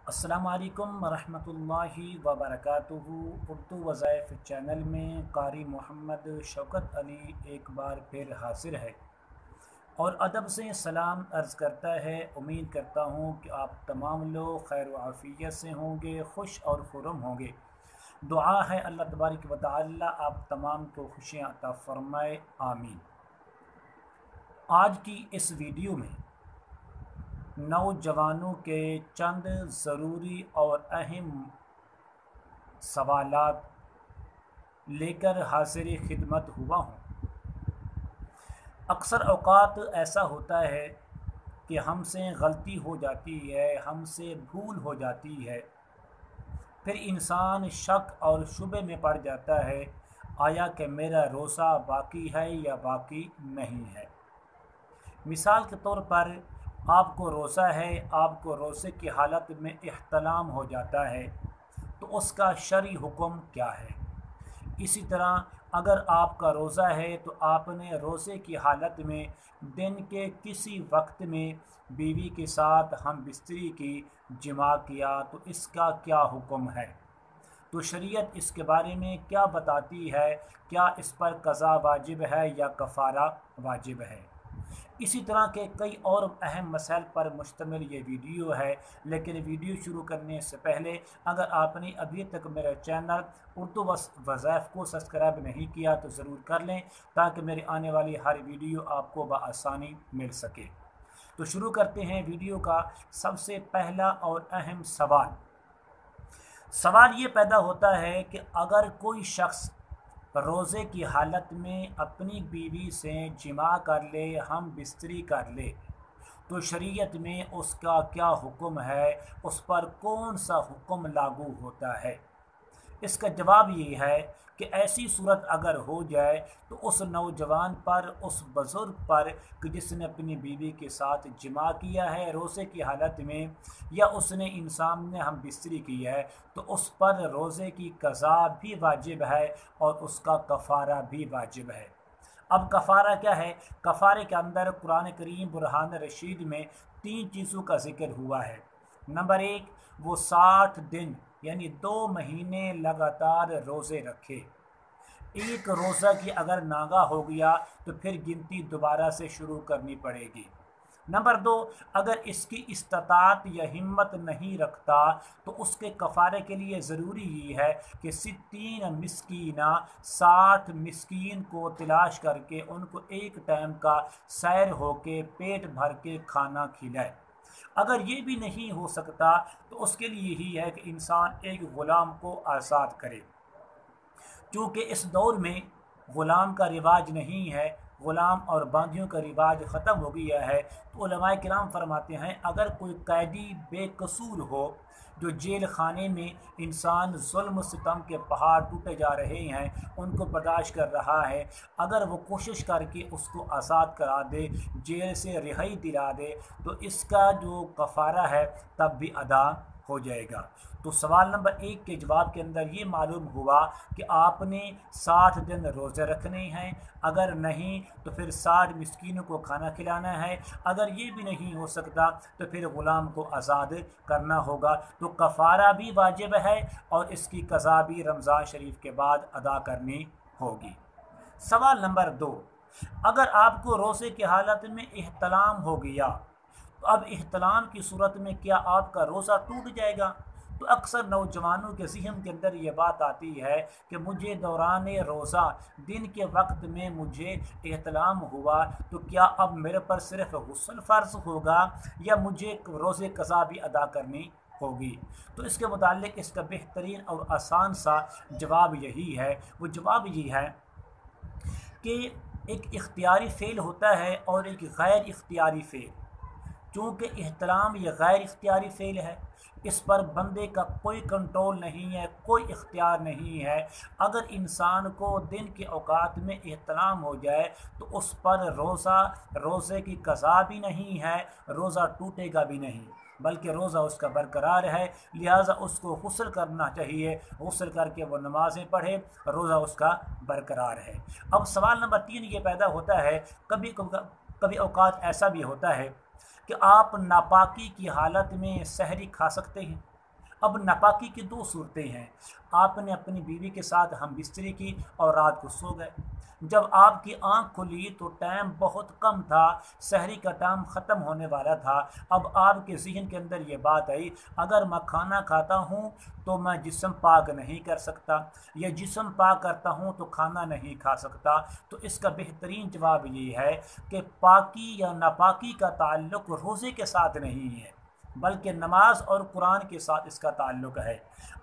अस्सलामु अलैकुम वरहमतुल्लाहि वबरकातुहू। उर्दू वज़ाइफ चैनल में कारी मोहम्मद शौकत अली एक बार फिर हाजिर है और अदब से सलाम अर्ज़ करता है। उम्मीद करता हूँ कि आप तमाम लोग खैर व आफ़ियत से होंगे, खुश और खुर्रम होंगे। दुआ है अल्लाह तबारक व तआला आप तमाम को खुशियाँ अता फ़रमाए, आमीन। आज की इस वीडियो में नौजवानों के चंद ज़रूरी और अहम सवालात लेकर हाज़िर खिदमत हुआ हूँ। अक्सर औक़ात ऐसा होता है कि हमसे गलती हो जाती है, हमसे भूल हो जाती है, फिर इंसान शक और शुबे में पड़ जाता है, आया कि मेरा रोज़ा बाकी है या बाकी नहीं है। मिसाल के तौर पर आपको रोज़ा है, आपको रोज़े की हालत में इह्तिलाम हो जाता है, तो उसका शरई हुक्म क्या है। इसी तरह अगर आपका रोज़ा है तो आपने रोज़े की हालत में दिन के किसी वक्त में बीवी के साथ हम बिस्तरी की जिमा किया तो इसका क्या हुक्म है। तो शरीयत इसके बारे में क्या बताती है, क्या इस पर क़ज़ा वाजिब है या कफ़ारा वाजिब है। इसी तरह के कई और अहम मसाइल पर मुश्तमिल ये वीडियो है। लेकिन वीडियो शुरू करने से पहले अगर आपने अभी तक मेरा चैनल उर्दू वज़ाइफ को सब्सक्राइब नहीं किया तो ज़रूर कर लें, ताकि मेरी आने वाली हर वीडियो आपको बआसानी मिल सके। तो शुरू करते हैं वीडियो का सबसे पहला और अहम सवाल ये पैदा होता है कि अगर कोई शख्स रोज़े की हालत में अपनी बीवी से जिमा कर ले, हम बिस्तरी कर ले, तो शरीयत में उसका क्या हुक्म है, उस पर कौन सा हुक्म लागू होता है। इसका जवाब ये है कि ऐसी सूरत अगर हो जाए तो उस नौजवान पर, उस बुज़ुर्ग पर कि जिसने अपनी बीवी के साथ जिमा किया है रोज़े की हालत में, या उसने इंसान ने हम बिस्तरी की है, तो उस पर रोज़े की क़ज़ा भी वाजिब है और उसका कफ़ारा भी वाजिब है। अब कफ़ारा क्या है? कफ़ारे के अंदर कुरान करीम बुरहान रशीद में 3 चीज़ों का ज़िक्र हुआ है। नंबर 1, वो 60 दिन यानी 2 महीने लगातार रोज़े रखे। एक रोज़ा की अगर नागा हो गया तो फिर गिनती दोबारा से शुरू करनी पड़ेगी। नंबर 2, अगर इसकी इस्तात या हिम्मत नहीं रखता तो उसके कफ़ारे के लिए ज़रूरी ही है कि 60 मिस्कीना 60 मिस्कीन को तलाश करके उनको एक टाइम का सैर होके पेट भर के खाना खिलाए। अगर ये भी नहीं हो सकता तो उसके लिए ही है कि इंसान एक ग़ुलाम को आज़ाद करे। चूँकि इस दौर में ग़ुलाम का रिवाज नहीं है, ग़ुलाम और बांदियों का रिवाज ख़त्म हो गया है, तो उलमाए किराम फरमाते हैं अगर कोई कैदी बेकसूर हो, जो जेल खाने में इंसान जुल्म सितम के पहाड़ टूटे जा रहे हैं उनको बर्दाश्त कर रहा है, अगर वो कोशिश करके उसको आज़ाद करा दे, जेल से रिहाई दिला दे, तो इसका जो कफ़ारा है तब भी अदा हो जाएगा। तो सवाल नंबर 1 के जवाब के अंदर ये मालूम हुआ कि आपने 60 दिन रोज़े रखने हैं, अगर नहीं तो फिर 60 मिस्कीनों को खाना खिलाना है, अगर ये भी नहीं हो सकता तो फिर ग़ुलाम को आज़ाद करना होगा। तो कफ़ारा भी वाजिब है और इसकी क़ज़ा भी रमज़ान शरीफ के बाद अदा करनी होगी। सवाल नंबर 2, अगर आपको रोज़े की हालत में इह्तिलाम हो गया तो अब इह्तिलाम की सूरत में क्या आपका रोज़ा टूट जाएगा। तो अक्सर नौजवानों के ज़हन के अंदर ये बात आती है कि मुझे दौरान रोज़ा दिन के वक्त में मुझे इह्तिलाम हुआ तो क्या अब मेरे पर सिर्फ़ गुस्ल फ़र्ज़ होगा या मुझे रोज़े क़ज़ा भी अदा करनी होगी। तो इसके मुताल्लिक़ इसका बेहतरीन और आसान सा जवाब यही है। वो जवाब ये है कि एक इख्तियारी फ़ेल होता है और एक गैर इख्तियारी फ़ेल। चूँकि इह्तिलाम ये गैर इख्तियारी फ़ेल है, इस पर बंदे का कोई कंट्रोल नहीं है, कोई इख्तियार नहीं है। अगर इंसान को दिन के औकात में इह्तिलाम हो जाए तो उस पर रोज़े की क़ज़ा भी नहीं है, रोज़ा टूटेगा भी नहीं, बल्कि रोज़ा उसका बरकरार है। लिहाजा उसको गुस्ल करना चाहिए, गुस्ल करके वो नमाज़ें पढ़े, रोज़ा उसका बरकरार है। अब सवाल नंबर 3 ये पैदा होता है, कभी औकात ऐसा भी होता है कि आप नापाकी की हालत में सहरी खा सकते हैं, اب ناپاکی کی دو صورتیں ہیں، آپ نے اپنی بیوی کے ساتھ ہم بستری کی اور رات کو سو گئے، جب آپ کی آنکھ کھلی تو ٹائم بہت کم تھا، سحری کا ٹائم ختم ہونے والا تھا۔ اب آپ کے ذہن کے اندر یہ بات آئی، اگر میں کھانا کھاتا ہوں تو میں جسم پاک نہیں کر سکتا، یا جسم پاک کرتا ہوں تو کھانا نہیں کھا سکتا۔ تو اس کا بہترین جواب یہ ہے کہ پاکی یا ناپاکی کا تعلق روزے کے ساتھ نہیں ہے، بلکہ نماز اور قرآن کے ساتھ اس کا تعلق ہے۔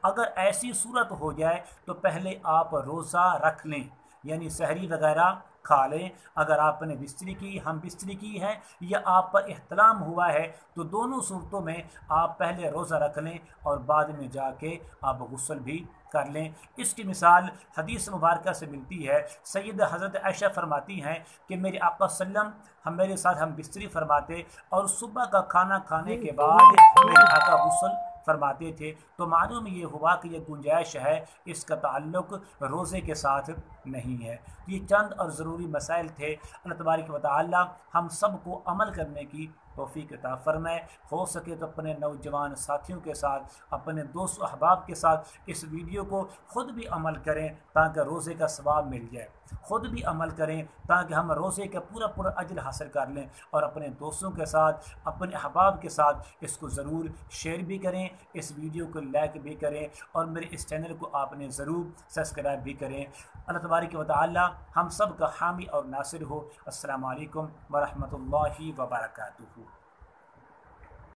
اگر ایسی صورت ہو جائے تو پہلے آپ روزہ رکھ لیں، یعنی سحری وغیرہ کھا لیں۔ اگر آپ نے بستری کی ہم بستری کی ہے یا آپ پر احتلام ہوا ہے تو دونوں صورتوں میں آپ پہلے روزہ رکھ لیں اور بعد میں جا کے آپ غسل بھی کر لیں۔ اس کی مثال حدیث مبارکہ سے ملتی ہے، سید حضرت عائشہ فرماتی ہیں کہ میرے آقا صلی اللہ علیہ وسلم میرے ساتھ ہم بستری فرماتے اور صبح کا کھانا کھانے کے بعد میرے آقا غسل فرماتے تھے۔ تو معلوم یہ ہوا کہ یہ گنجائش ہے، اس کا تعلق روزے کے ساتھ نہیں ہے۔ یہ چند اور ضروری مسائل تھے۔ اللہ تبارک و تعالی ہم سب کو عمل کرنے کی توفیق عطا فرمائے۔ ہو سکے تو اپنے نوجوان ساتھیوں کے ساتھ، اپنے دوست و احباب کے ساتھ اس ویڈیو کو خود بھی عمل کریں تاکہ روزے کا ثواب مل جائے، خود بھی عمل کریں تاکہ ہم روزے کا پورا اجر حاصل کر لیں، اور اپنے دوستوں کے ساتھ، اپنے احباب کے ساتھ اس کو ضرور شیئر بھی کریں، اس ویڈیو کو لائک بھی کریں، اور میرے اس چینل کو آپ نے ضرور سبسکرائب بھی کریں۔ اللہ تبارک و تعالی ہم سب کا حامی اور ناصر ہو۔ السلام علیکم ورحمۃ اللہ وبرکاتہ۔